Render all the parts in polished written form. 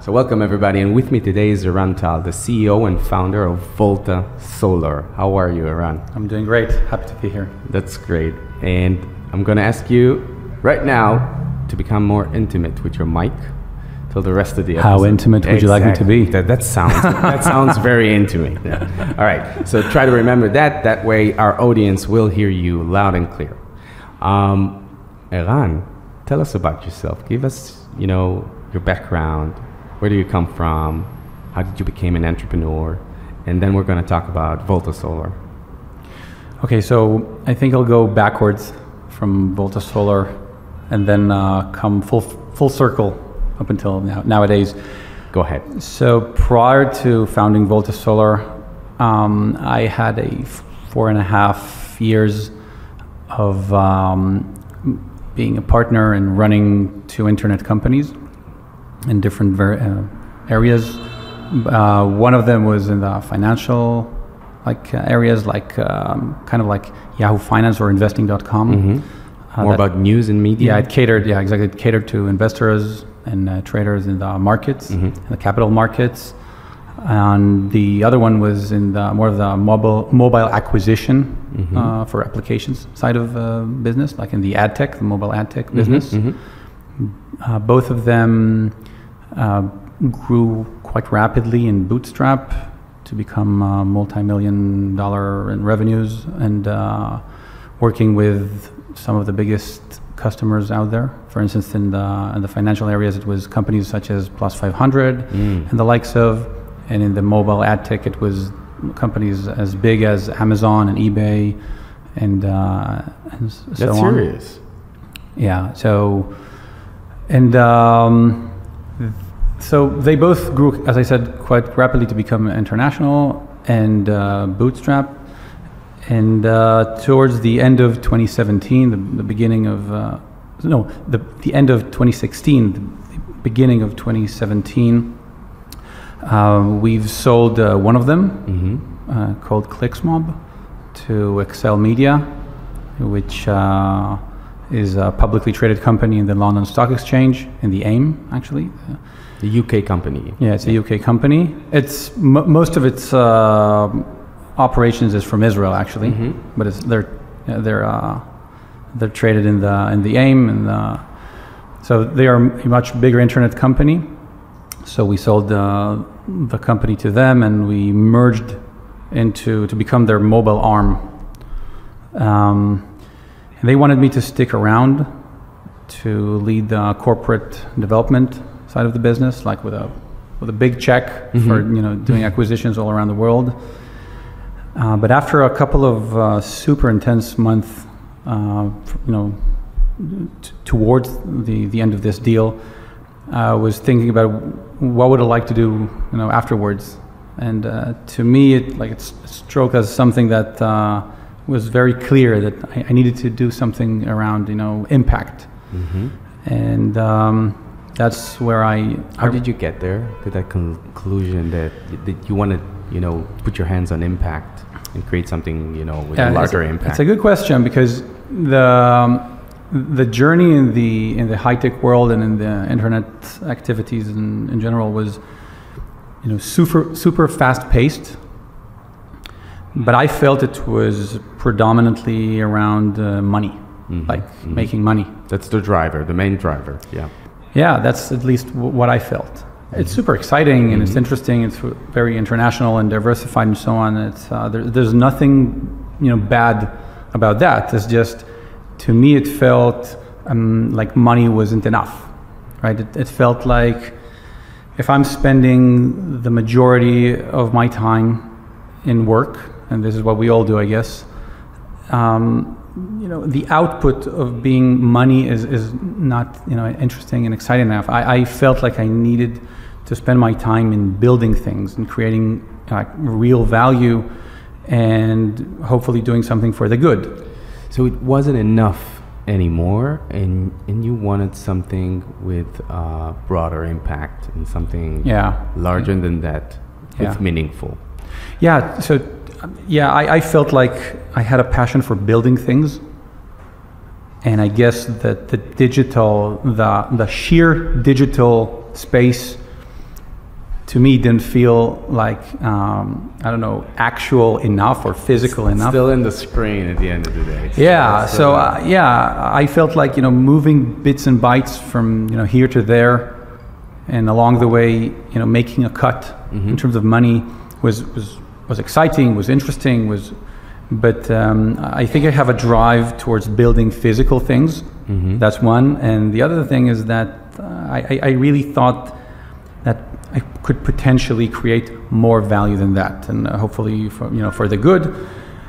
So welcome everybody, and with me today is Eran Tal, the CEO and founder of Volta Solar. How are you, Eran? I'm doing great. Happy to be here. That's great. And I'm going to ask you right now to become more intimate with your mic till the rest of the episode. How intimate would you like me to be? That sounds very intimate. Yeah. All right. So try to remember that. That way our audience will hear you loud and clear. Eran, tell us about yourself. Give us, your background. Where do you come from? How did you become an entrepreneur? And then we're going to talk about Volta Solar. Okay, so I think I'll go backwards from Volta Solar and then come full circle up until nowadays. Go ahead. So prior to founding Volta Solar, I had a 4.5 years of being a partner and running 2 internet companies in different areas. One of them was in the financial areas, kind of like Yahoo Finance or investing.com. Mm-hmm. More about news and media? Yeah, it catered to investors and traders in the markets, in the capital markets. And the other one was in more of the mobile acquisition for applications side of business, like in the ad tech, the mobile ad tech business. Both of them grew quite rapidly in bootstrap to become multi-million-dollar in revenues, and working with some of the biggest customers out there. For instance, in the financial areas, it was companies such as Plus 500 and the likes of, and in the mobile ad tech, it was companies as big as Amazon and eBay and so on. That's serious. Yeah. So they both grew, as I said, quite rapidly to become international and bootstrap. And towards the end of 2017, the beginning of the end of 2016, the beginning of 2017, we've sold one of them called ClicksMob to Excel Media, which is a publicly traded company in the London Stock Exchange, in the AIM, actually. The UK company. Yeah, it's a UK company. It's most of its operations is from Israel, actually, but they're traded in the AIM, and so they are a much bigger internet company. So we sold the company to them, and we merged to become their mobile arm. They wanted me to stick around to lead the corporate development side of the business, like with a big check for doing acquisitions all around the world. But after a couple of super intense months, towards the end of this deal, I was thinking about what would I like to do, afterwards. And to me, it struck as something that was very clear that I needed to do something around, impact. And that's where How did you get there to that conclusion that you want to, put your hands on impact and create something, with a larger impact? It's a good question, because the journey in the high-tech world and in the internet activities in general was, super fast-paced. But I felt it was predominantly around money, making money. That's the driver, the main driver. Yeah. Yeah, that's at least what I felt. It's super exciting and it's interesting. It's very international and diversified and so on. It's there's nothing bad about that. It's just, to me, it felt like money wasn't enough, right? It felt like if I'm spending the majority of my time in work, and this is what we all do, I guess, the output of being money is not interesting and exciting enough. I felt like I needed to spend my time in building things and creating real value and hopefully doing something for the good. So it wasn't enough anymore, and you wanted something with broader impact and something larger than that, it's meaningful. Yeah, so I felt like I had a passion for building things, and I guess that the sheer digital space to me didn't feel like, I don't know, actual enough or physical enough. Still in the screen at the end of the day. Yeah, so I felt like, moving bits and bytes from, here to there, and along the way, making a cut in terms of money was exciting, was interesting, but I think I have a drive towards building physical things. That's one. And the other thing is that I really thought that I could potentially create more value than that, and hopefully for the good.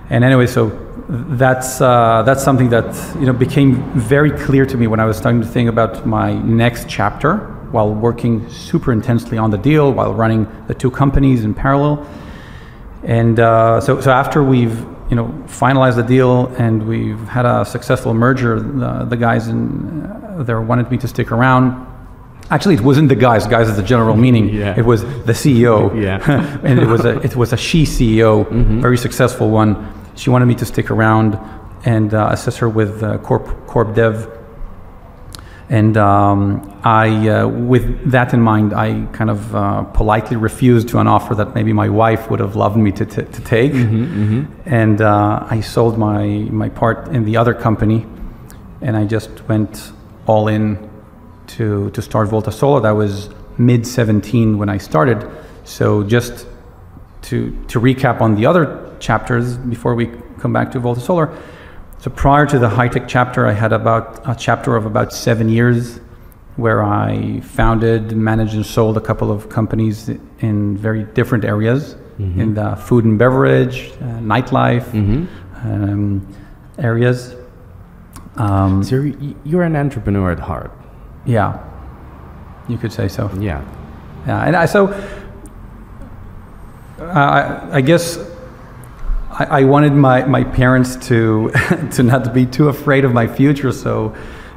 And anyway, so that's something that became very clear to me when I was starting to think about my next chapter, while working super intensely on the deal, while running the two companies in parallel. And so after we've finalized the deal and we've had a successful merger, the guys there wanted me to stick around. Actually, it wasn't the guys is the general meaning. It was the CEO. And it was a she CEO, very successful one. She wanted me to stick around and assist her with corp dev. And I, with that in mind, I kind of politely refused to an offer that maybe my wife would have loved me to take. And I sold my part in the other company, and I just went all in to start Volta Solar. That was mid-17 when I started. So just to recap on the other chapters before we come back to Volta Solar. So prior to the high-tech chapter, I had a chapter of about 7 years where I founded, managed, and sold a couple of companies in very different areas, in the food and beverage, nightlife areas. So you're an entrepreneur at heart. Yeah, you could say so. Yeah. And I guess I wanted my parents to not be too afraid of my future. So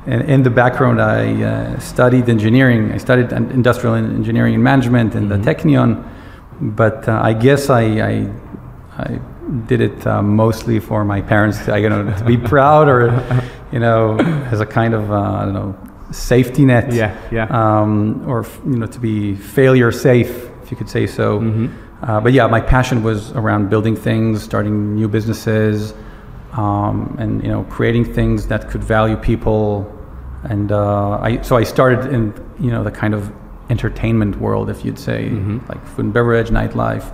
in the background, I studied engineering. I studied industrial engineering and management in the Technion. But I guess I did it mostly for my parents, to be proud, or as a kind of I don't know, safety net. Or to be failure safe, if you could say so. But yeah, my passion was around building things, starting new businesses, and creating things that could value people. And so I started in the kind of entertainment world, if you'd say, like food and beverage, nightlife,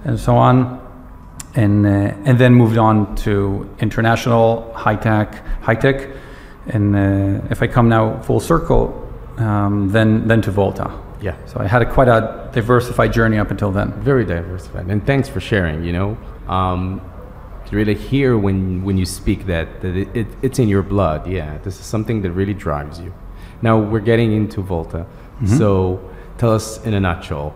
and so on. And then moved on to international high tech. And if I come now full circle, then to Volta. Yeah. So I had quite a diversified journey up until then. Very diversified, and thanks for sharing. To really hear when you speak that it's in your blood. Yeah, this is something that really drives you. Now we're getting into Volta. So tell us in a nutshell,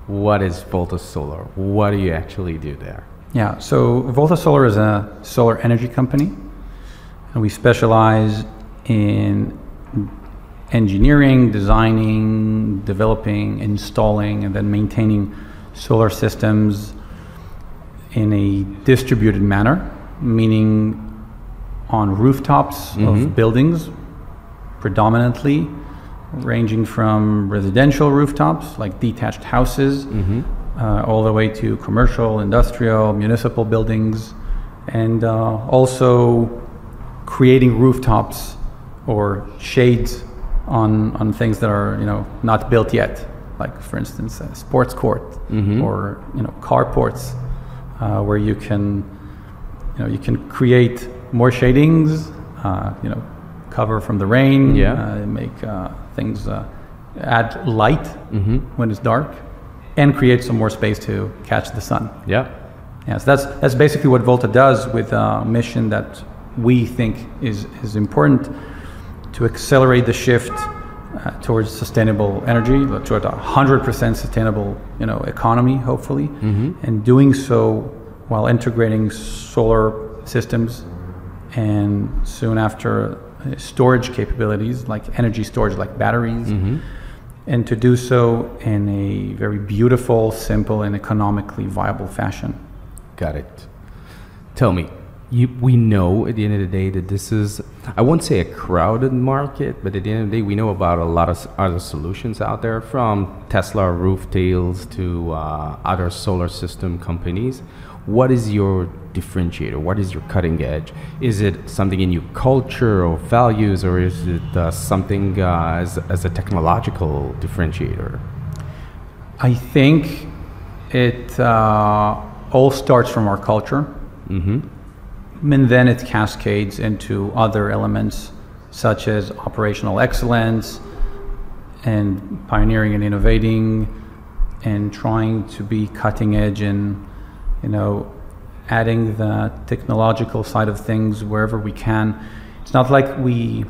what is Volta Solar? What do you actually do there? Yeah. So Volta Solar is a solar energy company, and we specialize in engineering, designing, developing, installing, and then maintaining solar systems in a distributed manner, meaning on rooftops of buildings, predominantly, ranging from residential rooftops, like detached houses, all the way to commercial, industrial, municipal buildings, and also creating rooftops or shades on things that are not built yet, like for instance a sports court or carports, where you can create more shadings, cover from the rain, make things add light when it's dark, and create some more space to catch the sun. So that's basically what Volta does, with a mission that we think is important to accelerate the shift towards sustainable energy, toward a 100% sustainable, economy, hopefully, and doing so while integrating solar systems and soon after storage capabilities, like energy storage, like batteries, and to do so in a very beautiful, simple, and economically viable fashion. Got it. Tell me, we know at the end of the day that this is, I won't say a crowded market, but at the end of the day, we know about a lot of other solutions out there, from Tesla roof tails to other solar system companies. What is your differentiator? What is your cutting edge? Is it something in your culture or values, or is it something as a technological differentiator? I think it all starts from our culture. Mm-hmm. And then it cascades into other elements such as operational excellence and pioneering and innovating and trying to be cutting edge and, adding the technological side of things wherever we can. It's not like we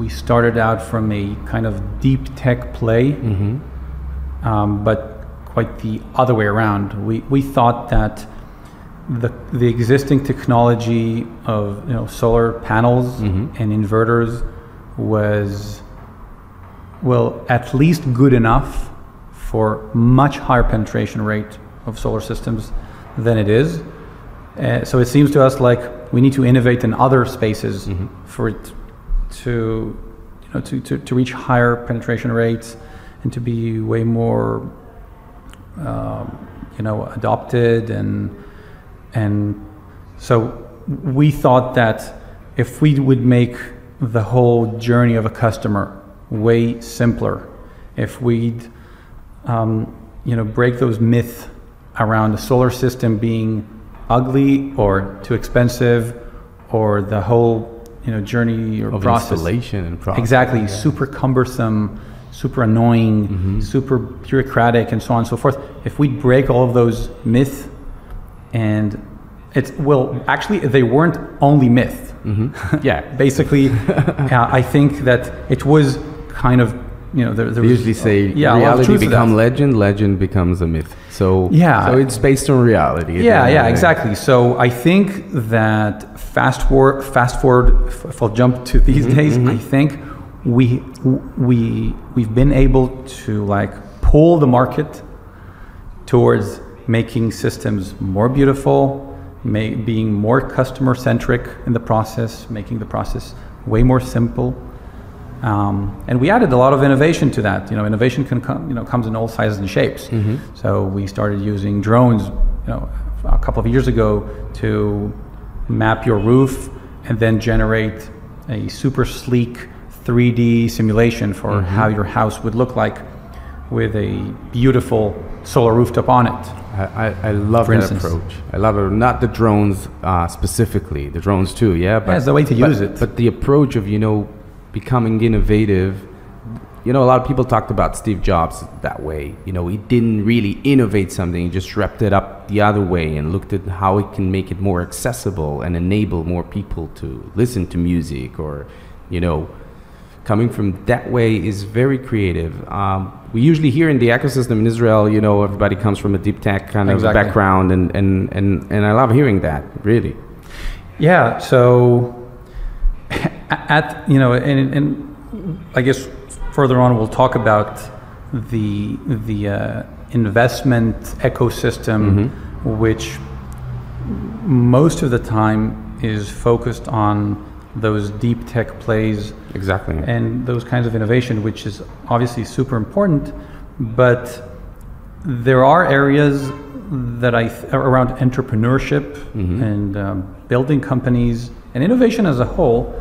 started out from a kind of deep tech play, mm-hmm. But quite the other way around. We thought that the existing technology of solar panels mm-hmm. and inverters was, well, at least good enough for much higher penetration rate of solar systems than it is. So it seems to us like we need to innovate in other spaces mm-hmm. for it to reach higher penetration rates and to be way more adopted and so we thought that if we would make the whole journey of a customer way simpler, if we'd break those myths around the solar system being ugly or too expensive, or the whole journey or of process, installation and process. Exactly, yeah. Super cumbersome, super annoying, mm-hmm. super bureaucratic, and so on and so forth. If we break all of those myths, and actually they weren't only myth. Mm-hmm. Yeah. Basically, I think that it was kind of, they usually say reality becomes legend becomes a myth. So so it's based on reality. Yeah, exactly. So I think that fast forward, if I'll jump to these mm-hmm, days, mm-hmm. I think we've been able to pull the market towards making systems more beautiful, being more customer centric in the process, making the process way more simple. And we added a lot of innovation to that. Innovation comes in all sizes and shapes. Mm-hmm. So we started using drones, a couple of years ago to map your roof and then generate a super sleek 3D simulation for mm-hmm. how your house would look like with a beautiful solar rooftop on it. I love that approach. I love it. Not the drones specifically, the drones too, yeah? But it's the way to use it. But the approach of, becoming innovative. A lot of people talked about Steve Jobs that way. He didn't really innovate something, he just wrapped it up the other way and looked at how it can make it more accessible and enable more people to listen to music or, coming from that way is very creative. We usually hear in the ecosystem in Israel, everybody comes from a deep tech kind of background and I love hearing that, really. Yeah, so and I guess further on we'll talk about the investment ecosystem, mm-hmm. which most of the time is focused on those deep tech plays. Exactly. And those kinds of innovation, which is obviously super important, but there are areas that around entrepreneurship mm-hmm. and building companies and innovation as a whole,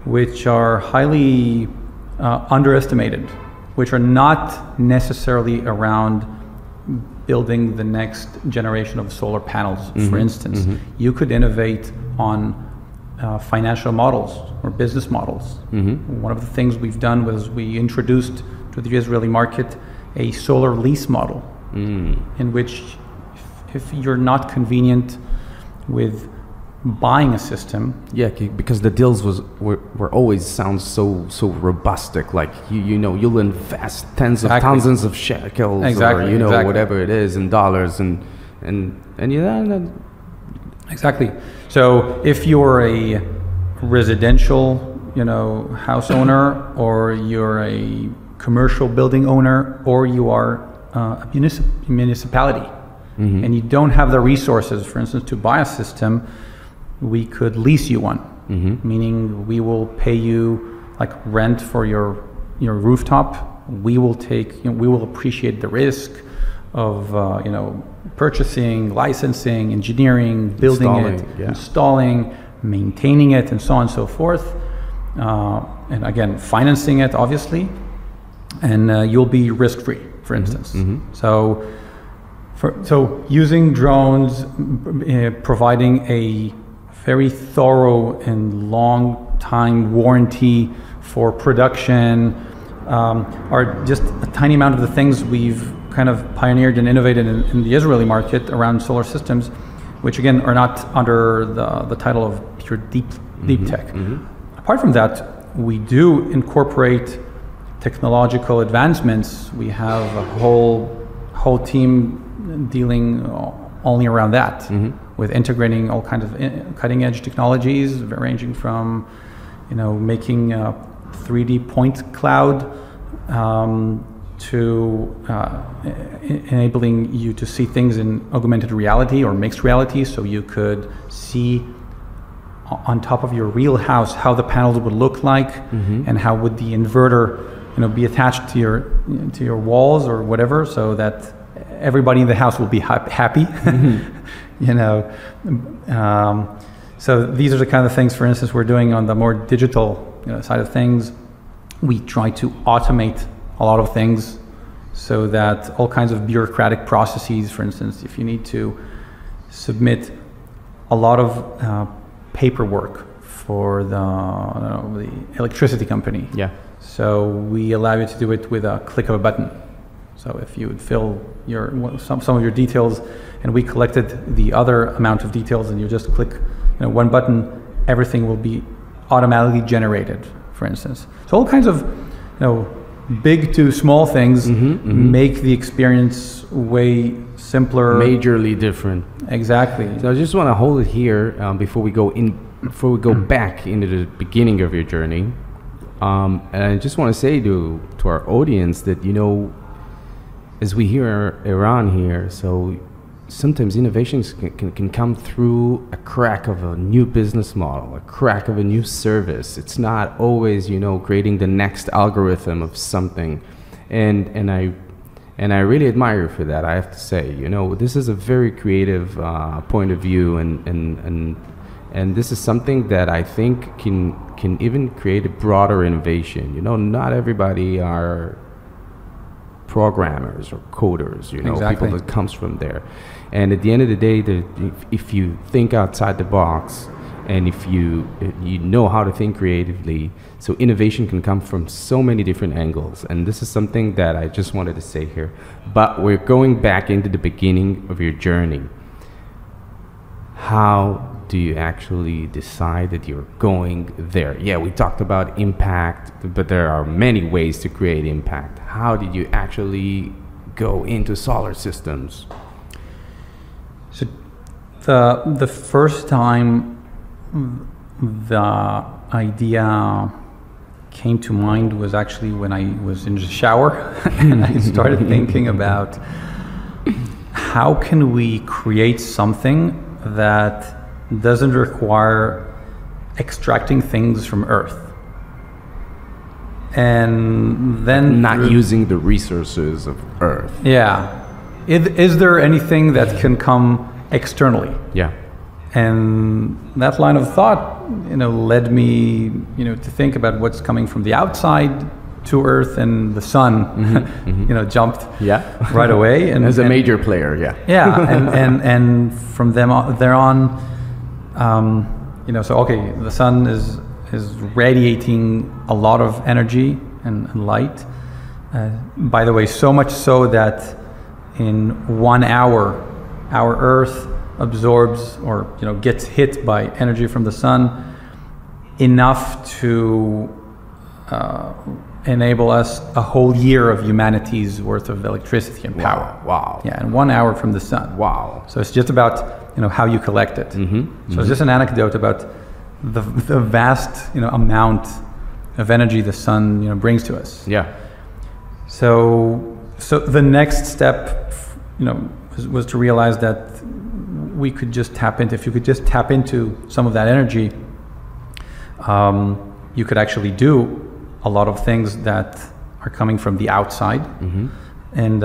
which are highly underestimated, which are not necessarily around building the next generation of solar panels, mm-hmm. for instance. Mm-hmm. You could innovate on financial models or business models. Mm-hmm. One of the things we've done was we introduced to the Israeli market a solar lease model, in which if you're not convenient with buying a system. Yeah, because the deals were always sound so robustic, like you'll invest tens of thousands of shekels or whatever it is in dollars and exactly. So if you're a residential house owner, or you're a commercial building owner, or you are a municipality, mm-hmm. and you don't have the resources, for instance, to buy a system, we could lease you one, meaning we will pay you like rent for your rooftop. We will we will appreciate the risk of purchasing, licensing, engineering, building installing, maintaining it, and so on and so forth. And again, financing it, obviously, and you'll be risk-free, for instance. So using drones, providing a very thorough and long time warranty for production are just a tiny amount of the things we've kind of pioneered and innovated in the Israeli market around solar systems, which again are not under the title of pure deep tech. Apart from that, we do incorporate technological advancements. We have a whole team dealing only around that, with integrating all kinds of cutting edge technologies, ranging from making a 3D point cloud to enabling you to see things in augmented reality or mixed reality, so you could see on top of your real house how the panels would look like, and how would the inverter be attached to your walls or whatever, so that everybody in the house will be happy. So these are the kind of things, for instance, we're doing on the more digital side of things. We try to automate a lot of things so that all kinds of bureaucratic processes, for instance, if you need to submit a lot of paperwork for the electricity company. So we allow you to do it with a click of a button. So if you would fill some of your details, and we collected the other amount of details, and you just click one button, everything will be automatically generated, for instance. So all kinds of big to small things make the experience way simpler, majorly different. Exactly. So I just want to hold it here before we go back into the beginning of your journey. And I just want to say to our audience that, as we hear Eran here, so sometimes innovations can come through a crack of a new business model, a crack of a new service. It's not always, creating the next algorithm of something. And I really admire you for that, I have to say. This is a very creative point of view, and this is something that I think can even create a broader innovation. Not everybody are programmers or coders, people that comes from there. And at the end of the day, if you think outside the box, and if you know how to think creatively, so innovation can come from so many different angles. And this is something that I just wanted to say here. But we're going back into the beginning of your journey. How do you actually decide that you're going there? Yeah, we talked about impact, but there are many ways to create impact. How did you actually go into solar systems? So the first time the idea came to mind was actually when I was in the shower and I started thinking about how can we create something that doesn't require extracting things from Earth, and then not using the resources of Earth. Is there anything that can come externally? And that line of thought led me to think about what's coming from the outside to Earth, and the sun jumped right away, and as a major player. And from there on, so okay, the sun is radiating a lot of energy and light. By the way, so much so that in 1 hour, our Earth absorbs or gets hit by energy from the sun enough to enable us a whole year of humanity's worth of electricity and power. Wow. Yeah, in 1 hour from the sun. Wow. So it's just about how you collect it. So it's just an anecdote about the vast amount of energy the sun brings to us. So the next step was to realize that we could just tap into, if you could just tap into some of that energy, you could actually do a lot of things that are coming from the outside. Mm-hmm. And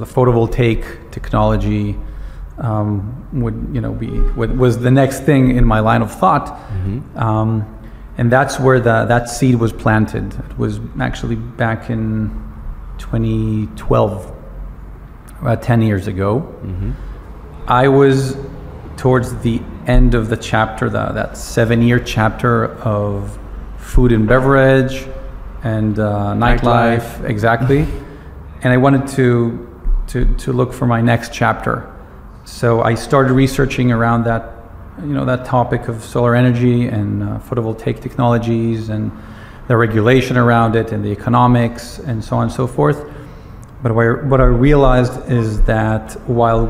the photovoltaic technology was the next thing in my line of thought. Mm-hmm. And that's where that seed was planted. It was actually back in 2012, about 10 years ago. Mm-hmm. I was towards the end of the chapter, that 7-year chapter of food and beverage and nightlife, exactly. And I wanted to look for my next chapter. So I started researching around that, that topic of solar energy and photovoltaic technologies and the regulation around it and the economics and so on and so forth. But what I realized is that while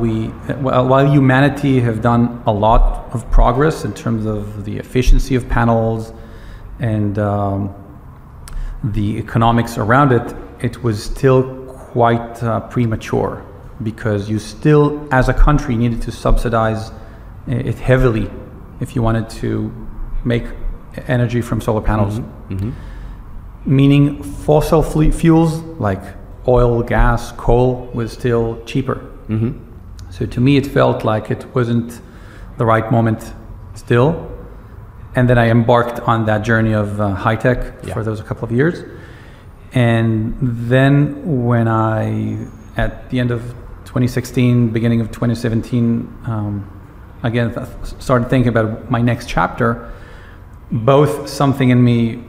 humanity have done a lot of progress in terms of the efficiency of panels and the economics around it, it was still quite premature, because you still, as a country, needed to subsidize it heavily if you wanted to make energy from solar panels. Mm-hmm. Mm-hmm. Meaning fossil fuels like oil, gas, coal was still cheaper. Mm-hmm. So to me, it felt like it wasn't the right moment still. And then I embarked on that journey of high tech for those couple of years. And then when at the end of 2016, beginning of 2017, again, started thinking about my next chapter, both something in me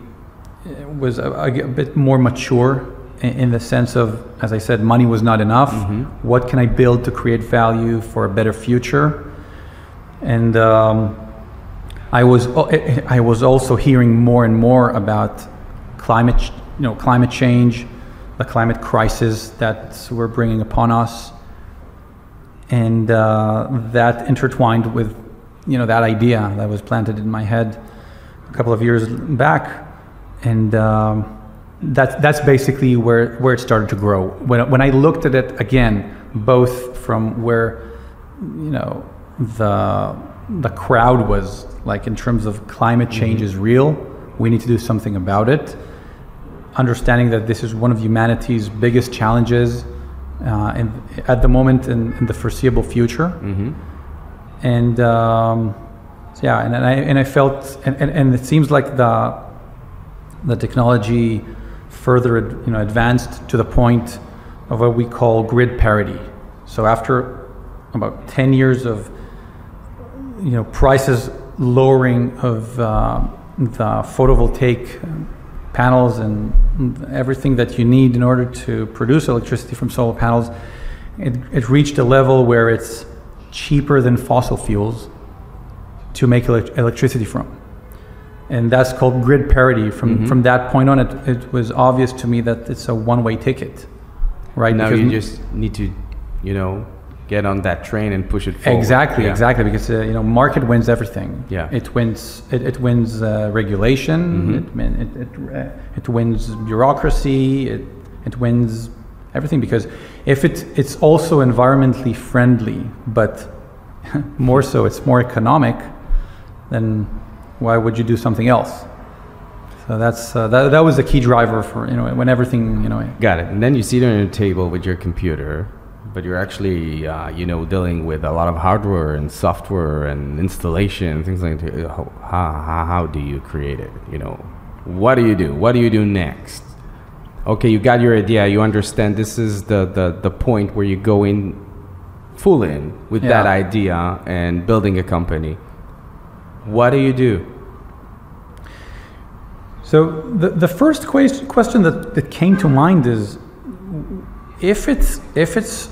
was a bit more mature in the sense of, as I said, money was not enough. Mm-hmm. What can I build to create value for a better future? And I was also hearing more and more about climate change, the climate crisis that we're bringing upon us, and that intertwined with, that idea that was planted in my head a couple of years back, and that's basically where it started to grow. When I looked at it again, both from where, the crowd was, like in terms of climate change is real, we need to do something about it. Understanding that this is one of humanity's biggest challenges at the moment and in the foreseeable future. Mm-hmm. And I felt, and it seems like the technology further advanced to the point of what we call grid parity. So after about 10 years of prices lowering of the photovoltaic panels and everything that you need in order to produce electricity from solar panels, it reached a level where it's cheaper than fossil fuels to make electricity from. And that's called grid parity. From that point on, it was obvious to me that it's a one-way ticket, right? Now you just need to, get on that train and push it forward. Exactly, because market wins everything. Yeah. It wins regulation. Mm-hmm. It wins bureaucracy. It wins everything, because if it's also environmentally friendly, but more so it's more economic, then why would you do something else? So that's that was the key driver for when everything Got it. And then you sit on a table with your computer, but you're actually dealing with a lot of hardware and software and installation and things like that. How do you create it? What do you do? What do you do next? Okay, you got your idea. You understand this is the point where you go in full in with that idea and building a company. What do you do? So the first question that came to mind is, if it's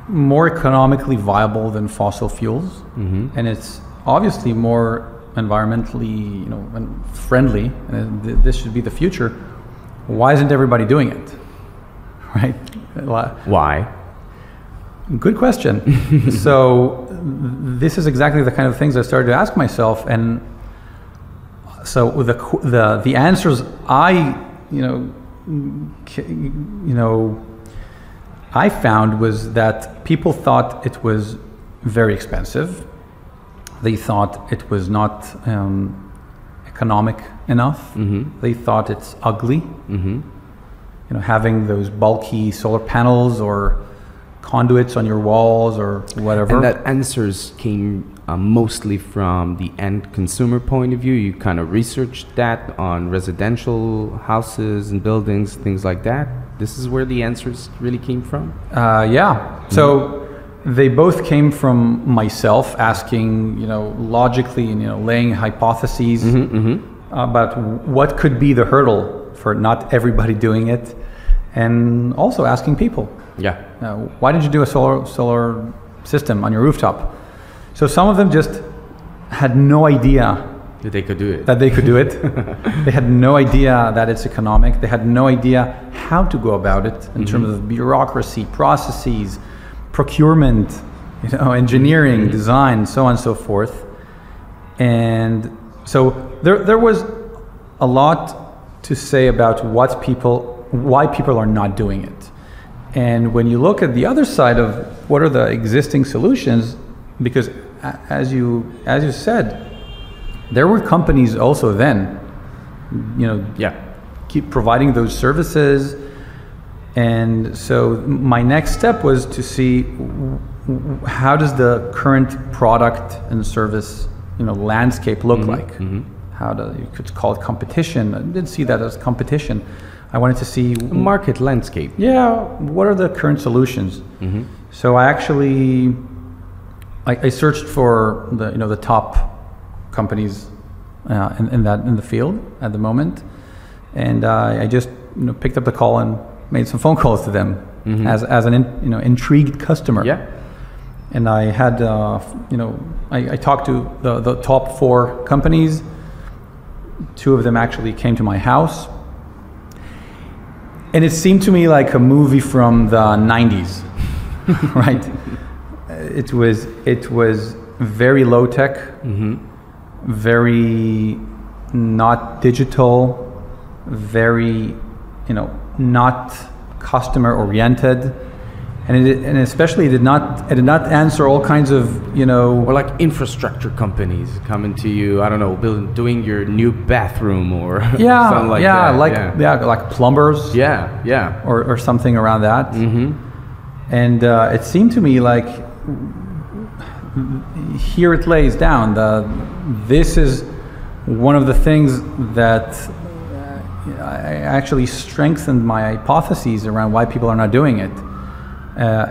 more economically viable than fossil fuels, mm-hmm. and it's obviously more environmentally friendly, and this should be the future, why isn't everybody doing it? Right? Why? Good question. So this is exactly the kind of things I started to ask myself, and so the answers I found was that people thought it was very expensive. They thought it was not economic enough. They thought it's ugly. You know, having those bulky solar panels or conduits on your walls or whatever. And that answers came mostly from the end consumer point of view. You kind of researched that on residential houses and buildings, things like that. This is where the answers really came from? Yeah. So they both came from myself asking, you know, logically, you know, laying hypotheses about what could be the hurdle for not everybody doing it, and also asking people. Yeah. Why did you do a solar system on your rooftop? So some of them just had no idea that they could do it. They had no idea that it's economic. They had no idea how to go about it in terms of bureaucracy, processes, procurement, you know, engineering, design, so on and so forth. And so there was a lot to say about why people are not doing it. And when you look at the other side of what are the existing solutions, because as you said, there were companies also then, you know, keep providing those services. And so my next step was to see how does the current product and service, you know, landscape look like. How you could call it competition. I didn't see that as competition. I wanted to see market landscape. Yeah, what are the current solutions? So I actually I searched for the top companies in the field at the moment, and I just picked up the call and made some phone calls to them as an intrigued customer. Yeah. And I had I talked to the top 4 companies. 2 of them actually came to my house, and it seemed to me like a movie from the 90s, right? It was very low tech, very not digital, very not customer oriented, and especially it did not answer all kinds of or like infrastructure companies coming to you, I don't know, doing your new bathroom or something like that. Like plumbers, or something around that. And it seemed to me like here it lays down this is one of the things that I actually strengthened my hypotheses around why people are not doing it.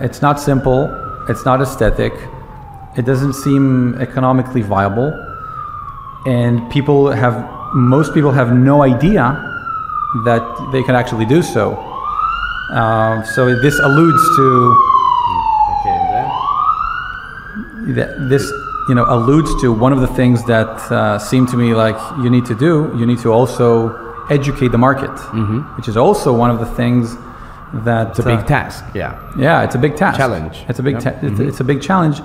It's not simple, it's not aesthetic, it doesn't seem economically viable, and most people have no idea that they can actually do so. So this alludes to alludes to one of the things that seem to me like you need to do. You need to also educate the market, which is also one of the things that it's a big task. It's a big task. Challenge. It's a big it's a big challenge,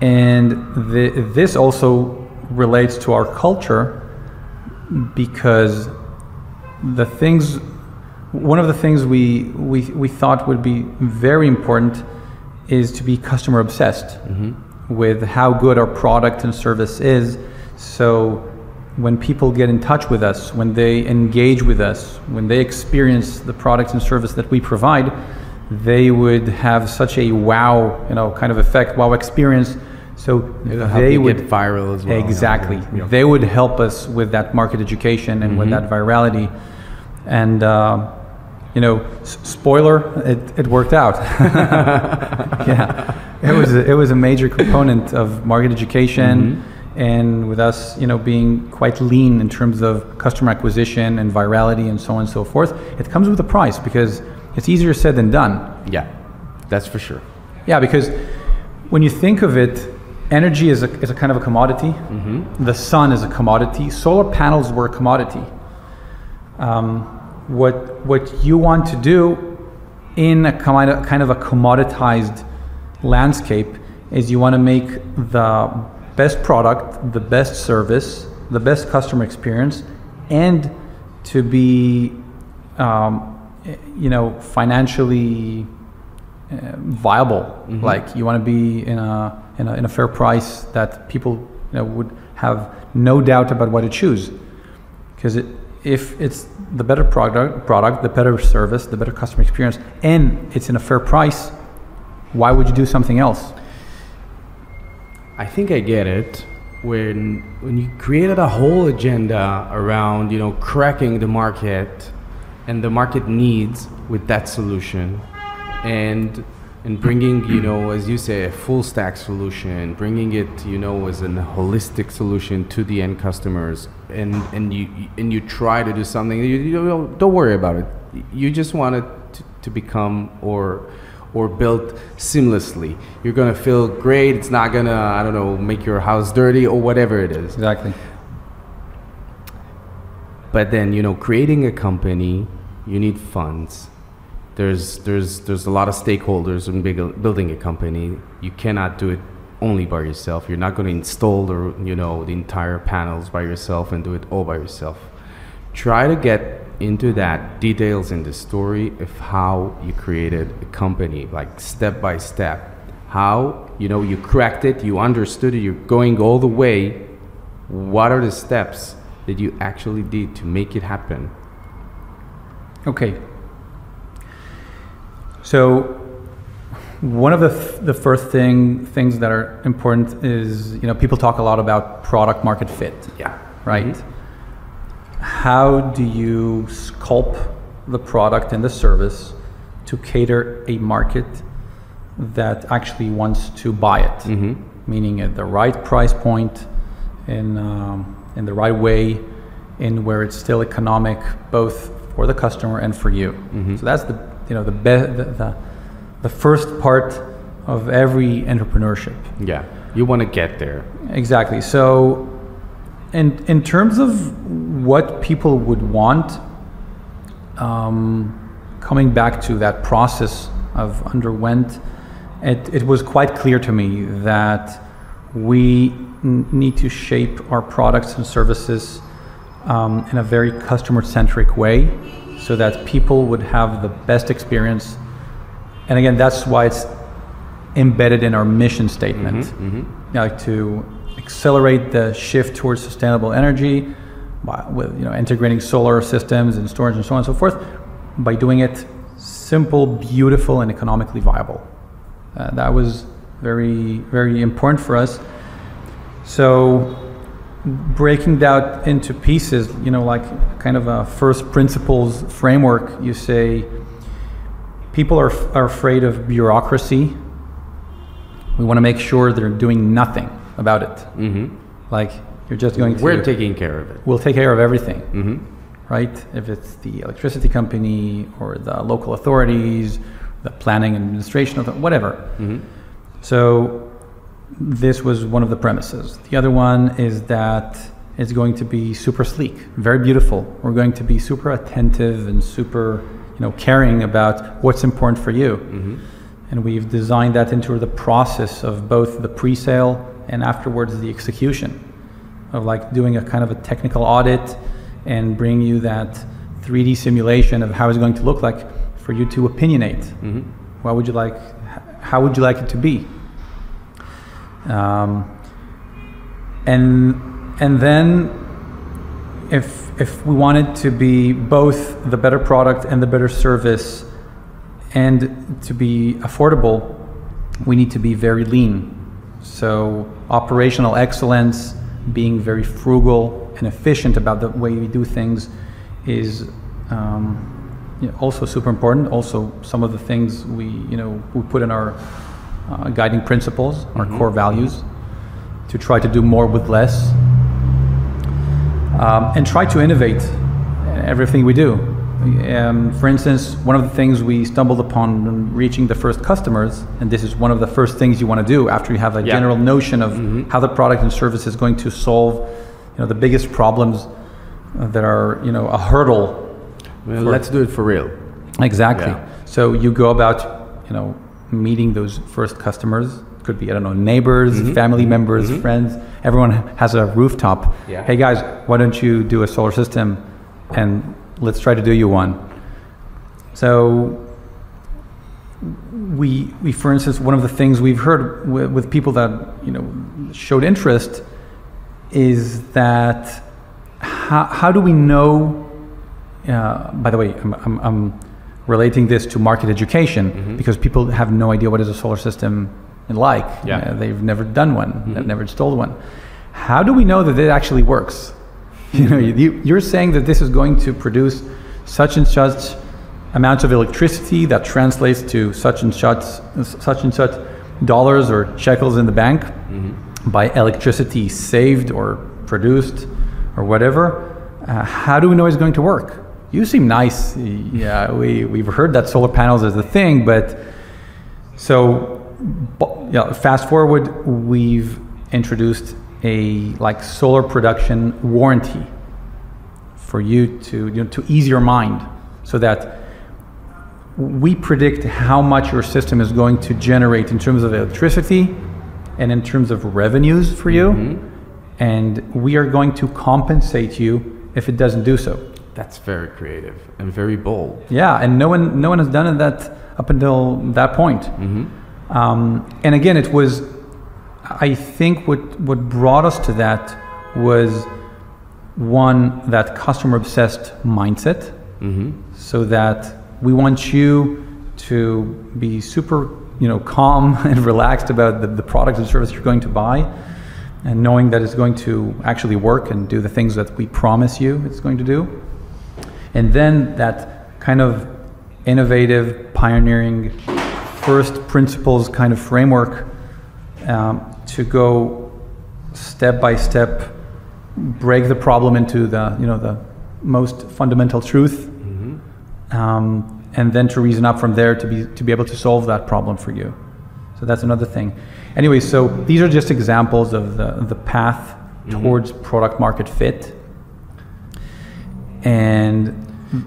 and this also relates to our culture, because one of the things we thought would be very important is to be customer obsessed with how good our product and service is. So when people get in touch with us, when they engage with us, when they experience the product and service that we provide, they would have such a wow, kind of effect, wow experience. So they would get viral as well. Exactly. They would help us with that market education and with that virality. And spoiler, it worked out. It was a major component of market education. And with us, being quite lean in terms of customer acquisition and virality and so on and so forth, it comes with a price, because it's easier said than done. Yeah, that's for sure. Yeah, because when you think of it, energy is a kind of a commodity. The sun is a commodity. Solar panels were a commodity. What you want to do in a kind of a commoditized landscape is you want to make the best product, the best service, the best customer experience, and to be, financially viable. Like you want to be in in a fair price that people would have no doubt about what to choose. Because if it's the better product, the better service, the better customer experience, and it's in a fair price, why would you do something else? I think I get it. When you created a whole agenda around, cracking the market and the market needs with that solution, and bringing, as you say, a full stack solution, bringing it, as a holistic solution to the end customers, and you try to do something, you don't worry about it. You just want it to become or built seamlessly. You're gonna feel great. It's not gonna, I don't know, make your house dirty or whatever it is. Exactly. But then, creating a company, you need funds. There's a lot of stakeholders in building a company. You cannot do it only by yourself. You're not going to install the entire panels by yourself and do it all by yourself. Try to get into that details in the story of how you created a company, like step by step. How, you cracked it, you understood it, you're going all the way. What are the steps that you actually did to make it happen? Okay. So one of the first things that are important is, people talk a lot about product market fit. Yeah. Right? Mm-hmm. How do you sculpt the product and the service to cater a market that actually wants to buy it? Mm-hmm. Meaning at the right price point, in the right way, in where it's still economic, both for the customer and for you. Mm-hmm. So that's the first part of every entrepreneurship. Yeah, you want to get there. Exactly. So, in terms of what people would want, coming back to that process I've underwent, it was quite clear to me that we need to shape our products and services in a very customer-centric way, so that people would have the best experience. And again, that's why it's embedded in our mission statement. Mm-hmm, mm-hmm. Like to accelerate the shift towards sustainable energy with integrating solar systems and storage and so on and so forth, by doing it simple, beautiful, and economically viable. That was very, very important for us. So breaking that into pieces, like kind of a first principles framework, you say people are afraid of bureaucracy. We want to make sure they're doing nothing about it. Mm-hmm. Like you're just going to... We're taking care of it. We'll take care of everything, mm-hmm. right? If it's the electricity company or the local authorities, the planning and administration, whatever. Mm-hmm. So this was one of the premises. The other one is that it's going to be super sleek, very beautiful. We're going to be super attentive and super, caring about what's important for you. Mm-hmm. And we've designed that into the process of both the pre-sale and afterwards the execution, of like doing a kind of a technical audit and bringing you that 3D simulation of how it's going to look like for you to opinionate. Mm-hmm. How would you like it to be? And then if we want it to be both the better product and the better service and to be affordable, we need to be very lean. So operational excellence, being very frugal and efficient about the way we do things is also super important. Also, some of the things we put in our guiding principles, our mm-hmm. core values, to try to do more with less, and try to innovate everything we do. For instance, one of the things we stumbled upon when reaching the first customers, and this is one of the first things you want to do after you have a general notion of mm-hmm. how the product and service is going to solve the biggest problems that are a hurdle. Well, let's do it for real. Exactly. Yeah. So you go about meeting those first customers. Could be, neighbors, mm-hmm. family members, mm-hmm. friends. Everyone has a rooftop. Yeah. Hey guys, why don't you do a solar system and let's try to do you one. So we, for instance, one of the things we've heard with people that, you know, showed interest is that how do we know, by the way, I'm relating this to market education, because people have no idea what is a solar system like. Yeah. They've never done one, they've never installed one. How do we know that it actually works? You know, you're saying that this is going to produce such and such amounts of electricity that translates to such and such dollars or shekels in the bank by electricity saved or produced or whatever. How do we know it's going to work? You seem nice. Yeah, we've heard that solar panels is the thing, but so yeah, fast forward, we've introduced a solar production warranty for you to, you know, to ease your mind, so that we predict how much your system is going to generate in terms of electricity and in terms of revenues for you, and we are going to compensate you if it doesn't do so. That's very creative and very bold. Yeah, and no one has done that up until that point. And again, it was, I think what brought us to that was, one, that customer obsessed mindset, so that we want you to be super, you know, calm and relaxed about the product and service you're going to buy, and knowing that it's going to actually work and do the things that we promise you it's going to do. And then that kind of innovative, pioneering, first principles kind of framework to go step by step, break the problem into the, you know, the most fundamental truth, and then to reason up from there to be able to solve that problem for you. So that's another thing. Anyway, so these are just examples of the path towards product market fit. And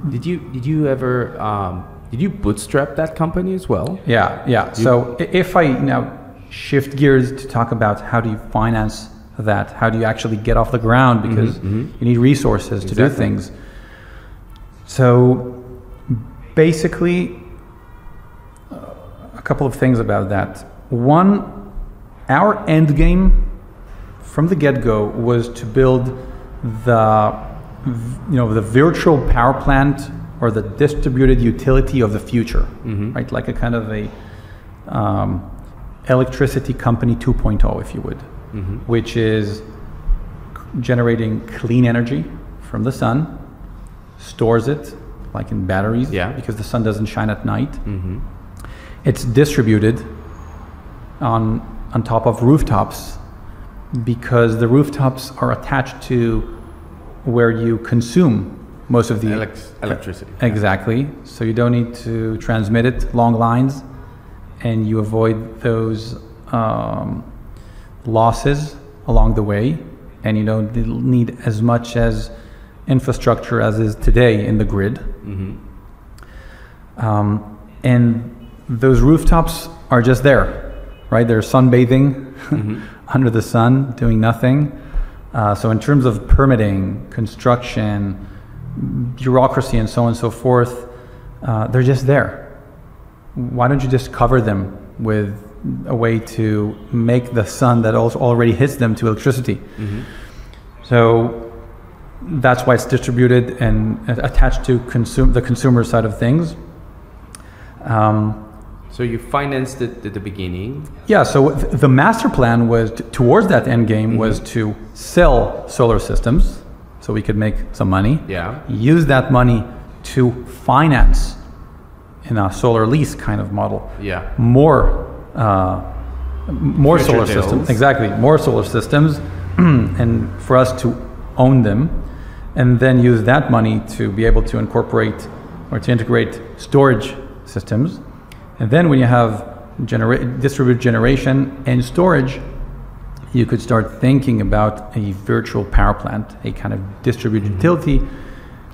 did you ever did you bootstrap that company as well? Yeah. So if I now shift gears to talk about how do you finance that, how do you actually get off the ground, because you need resources to do things. So basically, a couple of things about that. One, our end game from the get-go was to build the virtual power plant or the distributed utility of the future, right? Like a kind of a electricity company 2.0, if you would, which is generating clean energy from the sun, stores it like in batteries, because the sun doesn't shine at night. It's distributed on top of rooftops, because the rooftops are attached to where you consume most of the electricity. Exactly. So you don't need to transmit it long lines, and you avoid those losses along the way, and you don't need as much as infrastructure as is today in the grid. And those rooftops are just there, right? They're sunbathing under the sun, doing nothing. So in terms of permitting, construction, bureaucracy, and so on and so forth, they're just there. Why don't you just cover them with a way to make the sun that also already hits them to electricity? So that's why it's distributed and attached to the consumer side of things. So you financed it at the beginning? Yeah, so the master plan was towards that end game was to sell solar systems so we could make some money. Use that money to finance in a solar lease kind of model. More solar systems. Exactly, more solar systems, and for us to own them, and then use that money to be able to incorporate or to integrate storage systems. And then when you have distributed generation and storage, you could start thinking about a virtual power plant, a kind of distributed utility.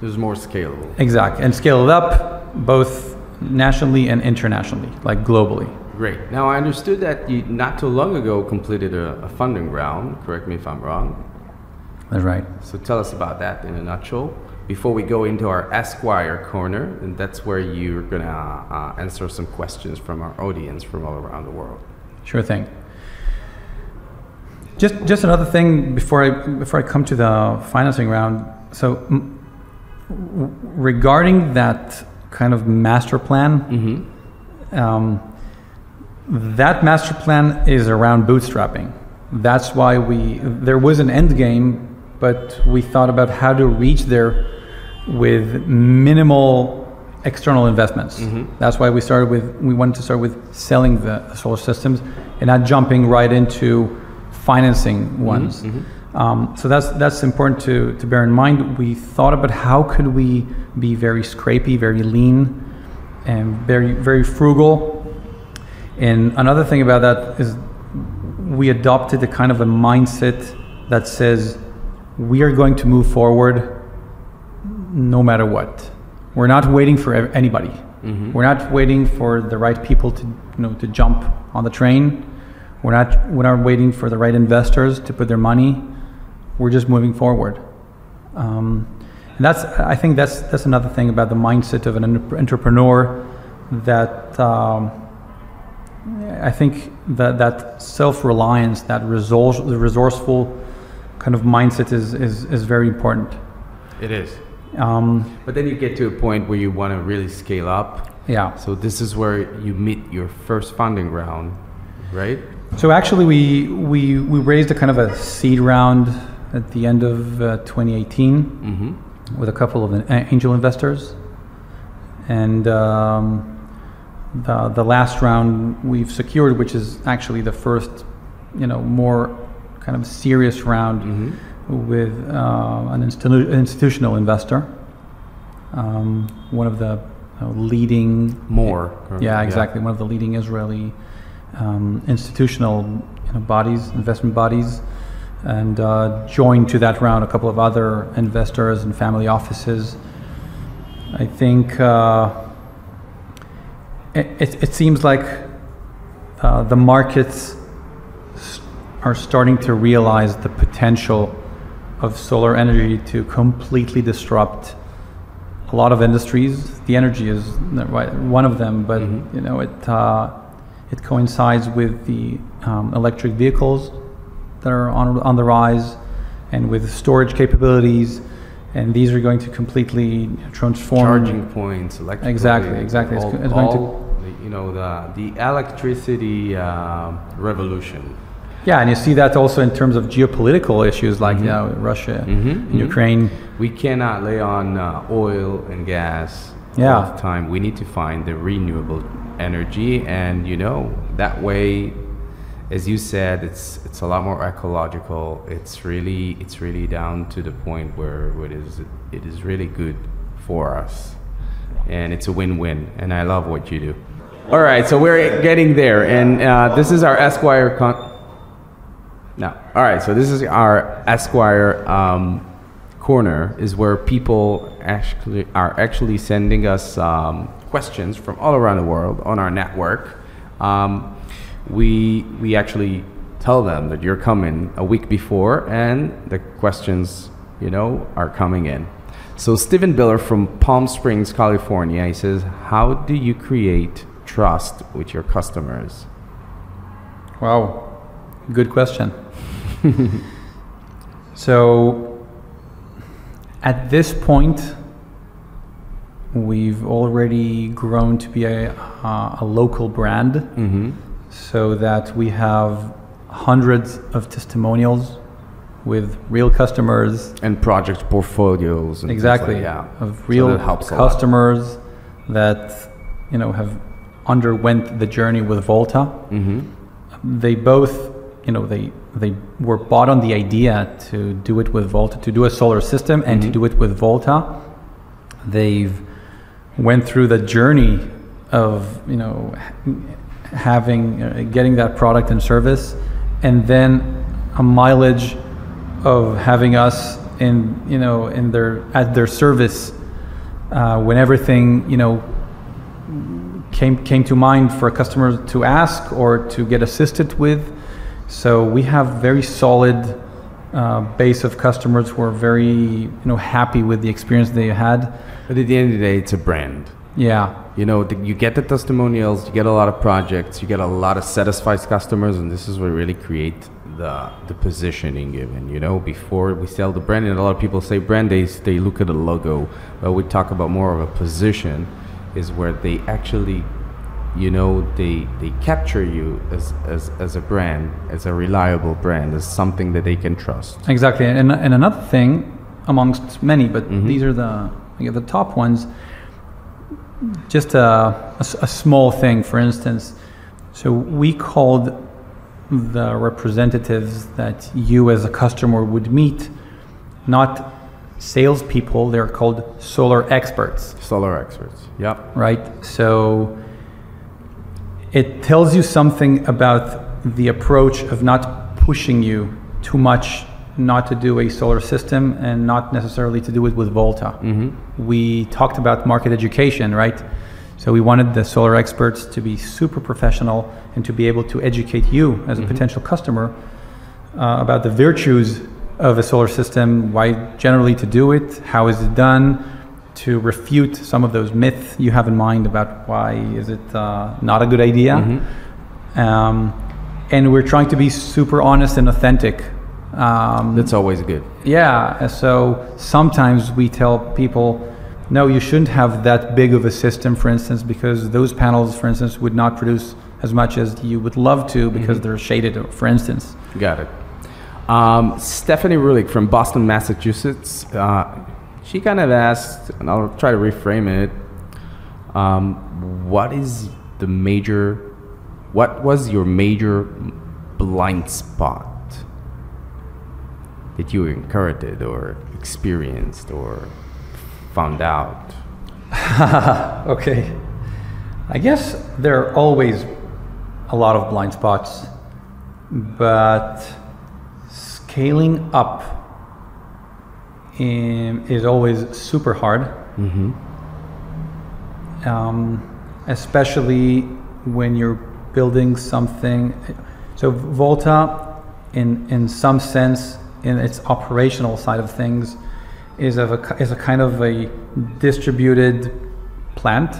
It's more scalable. Exactly, and scale it up both nationally and internationally, like globally. Great. Now I understood that you not too long ago completed a funding round, correct me if I'm wrong. That's right. So tell us about that in a nutshell. before we go into our Esquire corner, and that's where you're gonna answer some questions from our audience from all around the world. Sure thing. Just another thing before I come to the financing round. So regarding that kind of master plan, that master plan is around bootstrapping. That's why there was an end game, but we thought about how to reach there with minimal external investments. That's why we wanted to start with selling the solar systems and not jumping right into financing ones. So that's important to bear in mind. We thought about how could we be very scrapey, very lean, and very, very frugal. And another thing about that is we adopted a kind of a mindset that says we are going to move forward no matter what. We're not waiting for anybody. We're not waiting for the right people to jump on the train. We're not waiting for the right investors to put their money. We're just moving forward. And I think that's another thing about the mindset of an entrepreneur that I think that self-reliance, that resourceful kind of mindset is very important. It is. But then you get to a point where you want to really scale up. Yeah. So this is where you meet your first funding round, right? So actually we raised a kind of a seed round at the end of 2018 with a couple of angel investors. And the last round we've secured, which is actually the first, more kind of serious round with an institutional investor, one of the leading yeah, exactly, one of the leading Israeli institutional bodies, investment bodies, and joined to that round a couple of other investors and family offices. I think it seems like the markets are starting to realize the potential of solar energy to completely disrupt a lot of industries. The energy is one of them, but it coincides with the electric vehicles that are on the rise, and with storage capabilities, and these are going to completely transform. Charging points, electric. Exactly. It's going to. The electricity revolution. Yeah, and you see that also in terms of geopolitical issues like Russia and Ukraine. We cannot lay on oil and gas all the time. We need to find the renewable energy, and that way, as you said, it's a lot more ecological. It's really down to the point where it is really good for us, and it's a win-win. And I love what you do. All right, so we're getting there, and this is our Esquire. All right, so this is our Esquire corner, is where people are actually sending us questions from all around the world on our network. We actually tell them that you're coming a week before, and the questions, are coming in. So Steven Biller from Palm Springs, California, he says, how do you create trust with your customers? Wow, good question. So at this point, we've already grown to be a local brand, so that we have hundreds of testimonials with real customers and project portfolios. And exactly, of real customers that have underwent the journey with Volta. They both, they were bought on the idea to do it with Volta, to do a solar system and to do it with Volta. They've went through the journey of, getting that product and service, and then a mileage of having us at their service when everything came to mind for a customer to ask or to get assisted with. So we have very solid base of customers were very happy with the experience they had. But at the end of the day, it's a brand. Yeah. You get the testimonials, you get a lot of projects, you get a lot of satisfied customers, and this is what really create the positioning even. Before we sell the brand, and a lot of people say brand, they look at the logo, but we talk about more of a position, is where they actually, they capture you as a brand, as a reliable brand, as something that they can trust. Exactly, and another thing amongst many, but these are the top ones. Just a small thing, for instance. So we called the representatives that you as a customer would meet, not salespeople, they're called solar experts. Solar experts, yep. Right? So it tells you something about the approach of not pushing you too much not to do a solar system and not necessarily to do it with Volta. We talked about market education, right? So we wanted the solar experts to be super professional and to be able to educate you as a potential customer about the virtues of a solar system, why generally to do it, how is it done, to refute some of those myths you have in mind about why is it not a good idea. And we're trying to be super honest and authentic. That's always good. Yeah, so sometimes we tell people, no, you shouldn't have that big of a system, for instance, because those panels, for instance, would not produce as much as you would love to because they're shaded, for instance. Got it. Stephanie Rulik from Boston, Massachusetts, she kind of asked, and I'll try to reframe it, what was your major blind spot that you inherited or experienced or found out? Okay. I guess there are always a lot of blind spots, but scaling up is always super hard. Especially when you're building something. So Volta, in some sense, in its operational side of things, is a kind of a distributed plant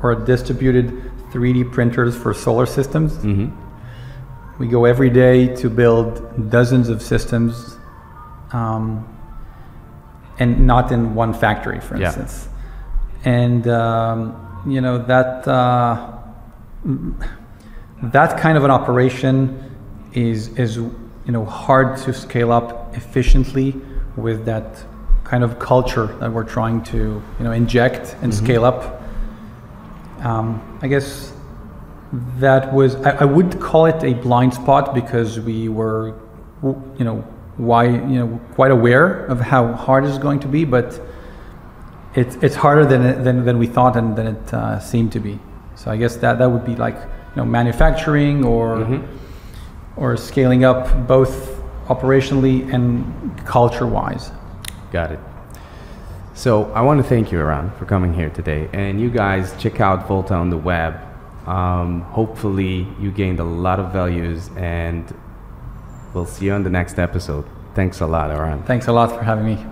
or a distributed 3D printers for solar systems. We go every day to build dozens of systems, and not in one factory, for instance. And that kind of an operation is hard to scale up efficiently with that kind of culture that we're trying to inject and scale up. I guess that was, I would call it a blind spot because we were quite aware of how hard it's going to be, but it's harder than we thought and than it seemed to be. So I guess that would be like manufacturing or scaling up both operationally and culture-wise. Got it. So I want to thank you, Eran, for coming here today. And you guys check out Volta on the web. Hopefully you gained a lot of values, and we'll see you on the next episode. Thanks a lot, Eran. Thanks a lot for having me.